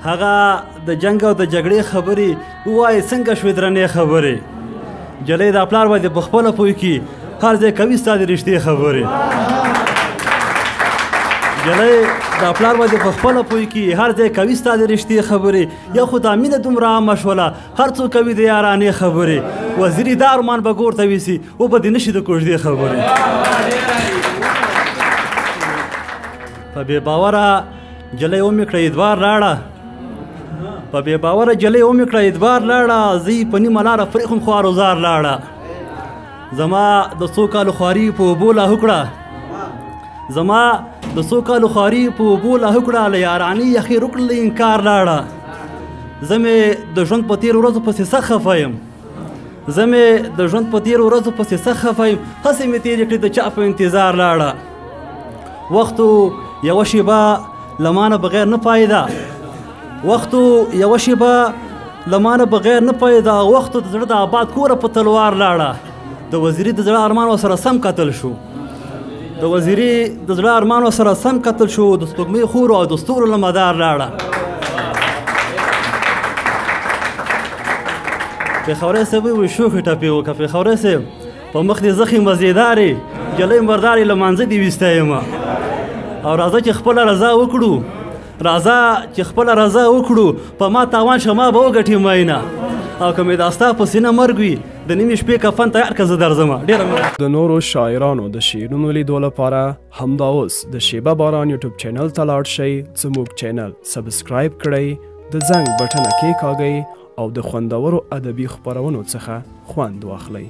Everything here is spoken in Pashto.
هغه د جنگ او د جګړې خبرې ووایي څنګه شوې درنې خبرې جلۍ دا پلار باندې په خپله پوه کي هر ځای کوي ستا د رښتې خبرې جلۍ دا پلار باندې په خپله پوه کي هر ځای کوي ستا د رښتې خبرې یا خو دا مینه دومره عامه شوله هر څوک کوي د یارانې خبرې وزیري دا ارمان به ګور ته ویسي وبه دې نشي د کوژدې خبرې په بې باوره جلۍ ومې کړه ادوار لاړه زه یې په نیمه لاره پرېښم خوار وزار لاړه زما د څو کالو خواري په اوبو لاهو کړه له یارانې یخې رکړله انکار لاړه زه مې د ژوند په تېرو ورځو پسې سخت خفه یم هسې مې تېرې کړې د چا په انتظار لاړه وختو یوه شیبه له مانه بغیر نه پایده وختو د زړه د آباد کوره په تلوار لاړه د وزیري د زړه ارمان ورسره سم کتل شو د سپوږمۍ خورو او د ستورو له مدار لاړه پېښوري صاحب وایي شوخې ټپې وکړه پېښوري صاحب په مخ دې زخې مزېدارې جلۍ مردارې له مانځه دې ویستی یمه او راځه چې خپله رضا وکړو په ما تاوان شما به وګټې مینه او که مې دا ستا په سینه مرګ وي د نیمې شپې کفن تیار که زه درځمه د نورو شاعرانو د شعرونو لیدو لپاره همدا اوس د شیبه باران یوټیوب چینل ته لاړ شئ زموږ چینل سبسکرایب کړئ د زنګ بټنه کېکاږئ او د خوندورو ادبي خپرونو څخه خوند واخلئ